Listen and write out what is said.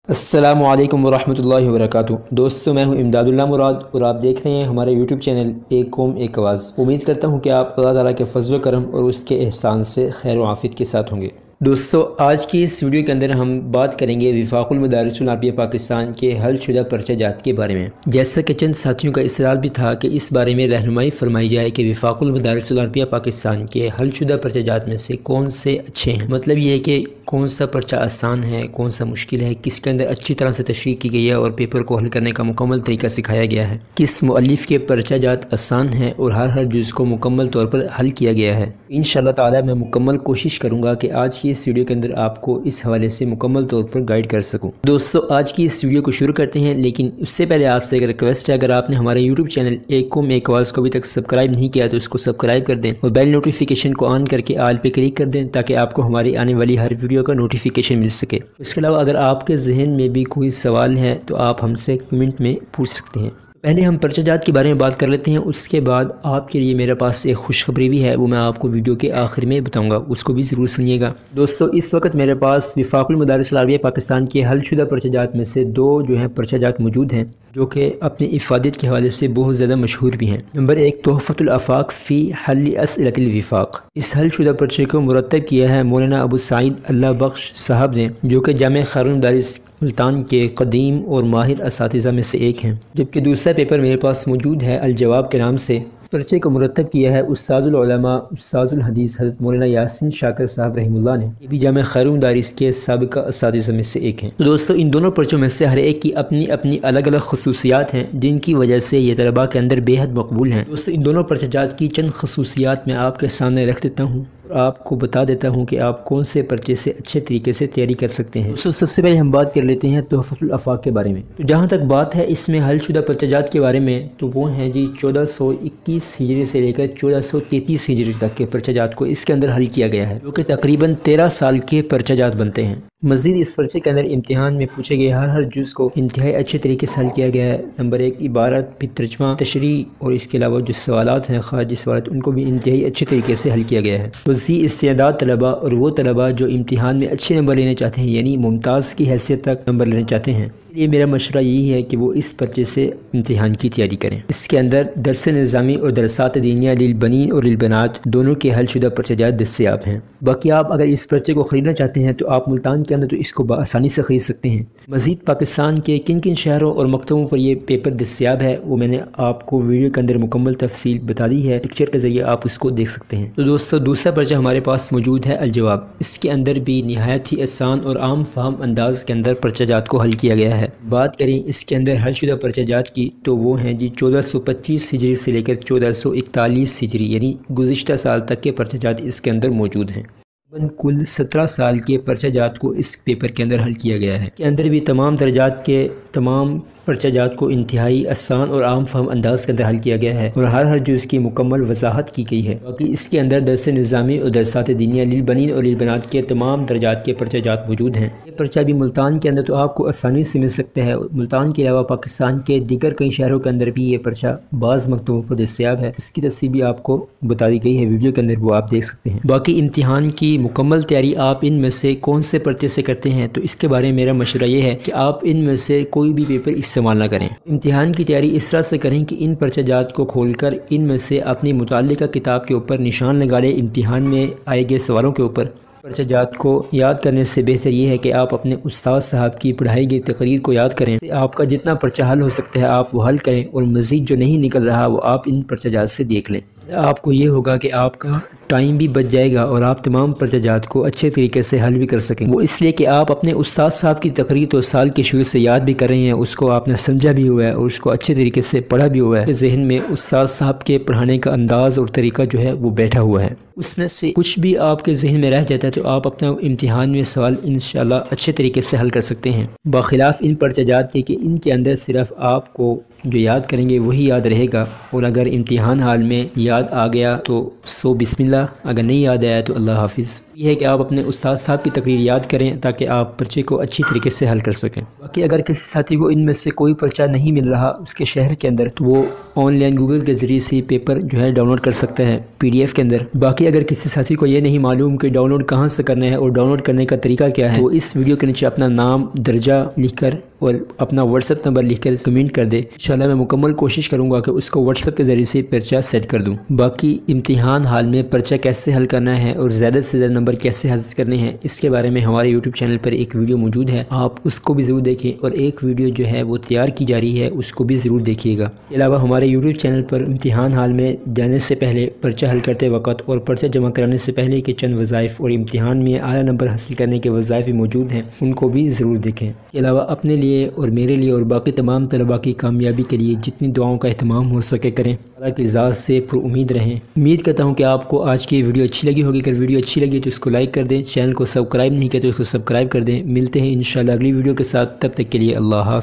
السلام علیکم ورحمۃ اللہ وبرکاتہ۔ دوستو میں ہوں امداد اللہ مراد اور آپ دیکھ رہے ہیں ہمارے یوٹیوب چینل ایک قوم ایک آواز۔ امید کرتا ہوں کہ آپ اللہ تعالیٰ کے فضل و کرم اور اس کے احسان سے خیر و عافیت کے ساتھ ہوں گے۔ دوستو آج کی اس ویڈیو کے اندر ہم بات کریں گے وفاق المدارس العربیہ پاکستان کے حل شدہ پرچہ جات کے بارے میں۔ جیسا کہ چند ساتھیوں کا اصرار بھی تھا کہ اس بارے میں رہنمائی فرمائی جائے کہ وفاق المدارس العربیہ پاکستان کے حل شدہ پرچہ جات میں سے کون سے اچھے ہیں، مطلب یہ ہے کہ کون سا پرچہ آسان ہے، کون سا مشکل ہے، کس کے اندر اچھی طرح سے تشریح کی گئی ہے اور پیپر کو حل کرنے کا مکمل طریقہ سکھایا گیا ہے، کس مؤلف کے پرچہ جات آسان ہیں اور ہر جز کو مکمل طور پر حل کیا گیا ہے۔ انشاءاللہ تعالی میں مکمل کوشش کروں گا کہ آج کی اس ویڈیو کے اندر آپ کو اس حوالے سے مکمل طور پر گائیڈ کر سکوں۔ دوستو آج کی اس ویڈیو کو شروع کرتے ہیں، لیکن اس سے پہلے آپ سے ایک ریکویسٹ ہے، اگر آپ نے ہمارے یوٹیوب چینل ایک قوم ایک آواز کو ابھی تک سبسکرائب نہیں کیا تو اس کو سبسکرائب کر دیں اور بیل نوٹیفیکیشن کو آن کر کے آل پہ کلک کر دیں تاکہ آپ کو ہماری آنے والی ہر ویڈیو کا نوٹیفیکیشن مل سکے۔ اس کے علاوہ اگر آپ کے ذہن میں بھی کوئی سوال ہے تو آپ ہم سے کمنٹ میں پوچھ سکتے ہیں۔ پہلے ہم پرچہ جات کے بارے میں بات کر لیتے ہیں، اس کے بعد آپ کے لیے میرے پاس ایک خوشخبری بھی ہے، وہ میں آپ کو ویڈیو کے آخر میں بتاؤں گا، اس کو بھی ضرور سنیے گا۔ دوستو اس وقت میرے پاس وفاق المدارس العربیہ پاکستان کے حل شدہ پرچہ جات میں سے دو پرچہ جات موجود ہیں جو کہ اپنی افادت کے حوالے سے بہت زیادہ مشہور بھی ہیں۔ نمبر ایک تحفۃ الوفاق فی حل اسئلۃ الوفاق۔ اس حل شدہ پرچے کو مرتب کیا ہے مولانا ابو سعید اللہ بخش صاحب نے، جو کہ جامع المدارس ملتان کے قدیم اور ماہر اساتذہ میں سے ایک ہیں، جبکہ دوسرا پیپر میرے پاس موجود ہے الجواب کے نام سے۔ اس پرچے کو مرتب کیا ہے استاذ العلماء استاذ الحدیث حضرت مولانا یاسین شاکر صاحب رحمہ اللہ نے، یہ بھی جامع المدارس کے سابقہ اساتذہ میں سے ایک ہیں۔ تو دوستو ان دونوں پرچوں میں سے ہر ایک کی اپنی اپنی الگ الگ خصوصیات ہیں جن کی وجہ سے یہ طلباء کے اندر بے حد مقبول ہیں۔ دوستو ان دونوں پرچہ جات کی چند خصوصیات میں آپ کے سامنے رکھ دیتا ہوں اور آپ کو بتا دیتا ہوں کہ آپ کون سے پرچے سے اچھے طریقے سے تیاری کر سکتے ہیں۔ دوستو سب سے پہلے ہم بات کر لیتے ہیں تحفۃ الوفاق کے بارے میں۔ تو جہاں تک بات ہے اس میں حل شدہ پرچہ جات کے بارے میں، تو وہ ہیں 1421 ہجری سے لے کر 1433 ہجری تک کے پرچہ جات کو اس کے اندر حل کیا گیا ہے، جو کہ تقریباً 13 سال کے پرچہ جات بنتے ہیں۔ مزید اس پرچے کے اندر امتحان میں پوچھے گئے ہر جز کو انتہائی اچھے طریقے سے حل کیا گیا ہے۔ نمبر ایک عبارت، پھر ترجمہ، تشریح اور اس کے علاوہ جو سوالات ہیں خارجی سوالات، ان کو بھی انتہائی اچھے طریقے سے حل کیا گیا ہے۔ وسیع استعداد طلباء اور وہ طلباء جو امتحان میں اچھے نمبر لینے چاہتے ہیں، یعنی ممتاز کی حیثیت تک نمبر لینا چاہتے ہیں، یہ میرا مشورہ یہی ہے کہ وہ اس پرچے سے امتحان کی تیاری کریں۔ اس کے اندر درس نظامی اور درسات دینیہ للبنین اور للبنات دونوں کے حل شدہ پرچہ جات دستیاب ہیں۔ باقی آپ اگر اس پرچے کو خریدنا چاہتے ہیں تو آپ ملتان کے اندر تو اس کو بآسانی سے خرید سکتے ہیں۔ مزید پاکستان کے کن کن شہروں اور مکتبوں پر یہ پیپر دستیاب ہے وہ میں نے آپ کو ویڈیو کے اندر مکمل تفصیل بتا دی ہے، پکچر کے ذریعے آپ اس کو دیکھ سکتے ہیں۔ تو دوستو دوسرا پرچہ ہمارے پاس موجود ہے الجواب۔ اس کے اندر بھی نہایت ہی آسان اور عام فہم انداز کے اندر پرچہ جات کو حل کیا گیا ہے۔ بات کریں اس کے اندر حل شدہ پرچہ جات کی تو وہ ہیں 1425 ہجری سے لے کر 1441 ہجری، یعنی گزشتہ سال تک کے پرچہ جات اس کے اندر موجود ہیں۔ کل 17 سال کے پرچہ جات کو اس پیپر کے اندر حل کیا گیا ہے۔ اس کے اندر بھی تمام درجات کے تمام پرچہ جات کو انتہائی آسان اور عام فہم انداز کے اندر حل کیا گیا ہے اور ہر جز کی مکمل وضاحت کی گئی ہے۔ باقی اس کے اندر درس نظامی اور درسات دینیہ للبنین اور للبنات کے تمام درجات کے پرچہ جات موجود ہیں۔ یہ پرچہ بھی ملتان کے اندر تو آپ کو آسانی سے مل سکتا ہے، ملتان کے علاوہ پاکستان کے دیگر کئی شہروں کے اندر بھی یہ پرچہ بعض مکتبوں پر دستیاب ہے، اس کی تفصیل بھی آپ کو بتا دی گئی ہے ویڈیو کے اندر، وہ آپ دیکھ سکتے ہیں۔ باقی امتحان کی مکمل تیاری آپ ان میں سے کون سے پرچے سے کرتے ہیں تو اس کے بارے میں میرا مشورہ یہ ہے کہ آپ ان میں سے کوئی بھی پیپر استعمال نہ کریں۔ امتحان کی تیاری اس طرح سے کریں کہ ان پرچہ جات کو کھول کر ان میں سے اپنی متعلقہ کتاب کے اوپر نشان لگا لیں۔ امتحان میں آئے گئے سوالوں کے اوپر پرچہ جات کو یاد کرنے سے بہتر یہ ہے کہ آپ اپنے استاد صاحب کی پڑھائی گئی تقریر کو یاد کریں۔ آپ کا جتنا پرچہ حل ہو سکتا ہے آپ وہ حل کریں اور مزید جو نہیں نکل رہا وہ آپ ان پرچہ جات سے دیکھ لیں۔ آپ کو یہ ہوگا کہ آپ کا ٹائم بھی بچ جائے گا اور آپ تمام پرچہ جات کو اچھے طریقے سے حل بھی کر سکیں۔ وہ اس لیے کہ آپ اپنے استاد صاحب کی تقریر تو سال کے شروع سے یاد بھی کر رہے ہیں، اس کو آپ نے سمجھا بھی ہوا ہے اور اس کو اچھے طریقے سے پڑھا بھی ہوا ہے، ذہن میں استاد صاحب کے پڑھانے کا انداز اور طریقہ جو ہے وہ بیٹھا ہوا ہے۔ اس میں سے کچھ بھی آپ کے ذہن میں رہ جاتا ہے تو آپ اپنا امتحان میں سوال انشاءاللہ اچھے طریقے سے حل کر سکتے ہیں، بخلاف ان پرچہ جات کے کہ ان کے اندر صرف آپ کو جو یاد کریں گے وہی یاد رہے گا، اور اگر امتحان حال میں یاد آ گیا تو سو بسم اللہ اللہ، اگر نہیں یاد آیا تو اللہ حافظ۔ یہ ہے کہ آپ اپنے استاد صاحب کی تقریر یاد کریں تاکہ آپ پرچے کو اچھی طریقے سے حل کر سکیں۔ باقی اگر کسی ساتھی کو ان میں سے کوئی پرچہ نہیں مل رہا اس کے شہر کے اندر، تو وہ آن لائن گوگل کے ذریعے سے پیپر جو ہے ڈاؤن لوڈ کر سکتا ہے PDF کے اندر۔ باقی اگر کسی ساتھی کو یہ نہیں معلوم کہ ڈاؤن لوڈ کہاں سے کرنا ہے اور ڈاؤن لوڈ کرنے کا طریقہ کیا ہے، تو اس ویڈیو کے نیچے اپنا نام، درجہ لکھ کر اور اپنا واٹس ایپ نمبر لکھ کر کمنٹ کر دے۔ انشاءاللہ میں مکمل کوشش کروں گا کہ اس کو واٹس ایپ کے ذریعے سے پرچہ سیٹ کر دوں۔ باقی امتحان حال میں پرچہ کیسے حل کرنا ہے اور زیادہ سے زیادہ نمبر کیسے حاصل کرنے ہیں، اس کے بارے میں ہمارے یوٹیوب چینل پر ایک ویڈیو موجود ہے، آپ اس کو بھی ضرور دیکھیں، اور ایک ویڈیو جو ہے وہ تیار کی جا رہی ہے، اس کو بھی ضرور دیکھیے گا۔ اس کے علاوہ ہمارے یوٹیوب چینل پر امتحان حال میں جانے سے پہلے، پرچہ حل کرتے وقت اور پرچہ جمع کرانے سے پہلے کے چند وظائف اور امتحان میں اعلیٰ نمبر حاصل کرنے کے وظائف بھی موجود ہیں، ان کو بھی ضرور دیکھیں۔ اس کے علاوہ اپنے لیے اور میرے لیے اور باقی تمام طلباء کی کامیابی کے لیے جتنی دعاؤں کا اہتمام ہو سکے کریں۔ اللہ کی ذات سے پر امید رہیں۔ امید کرتا ہوں کہ آپ کو آج کی ویڈیو اچھی لگی ہوگی۔ اگر ویڈیو اچھی لگی تو اس کو لائک کر دیں، چینل کو سبسکرائب نہیں کیا تو اس کو سبسکرائب کر دیں۔ ملتے ہیں انشاءاللہ اگلی ویڈیو کے ساتھ، تب تک کے لیے اللہ حافظ۔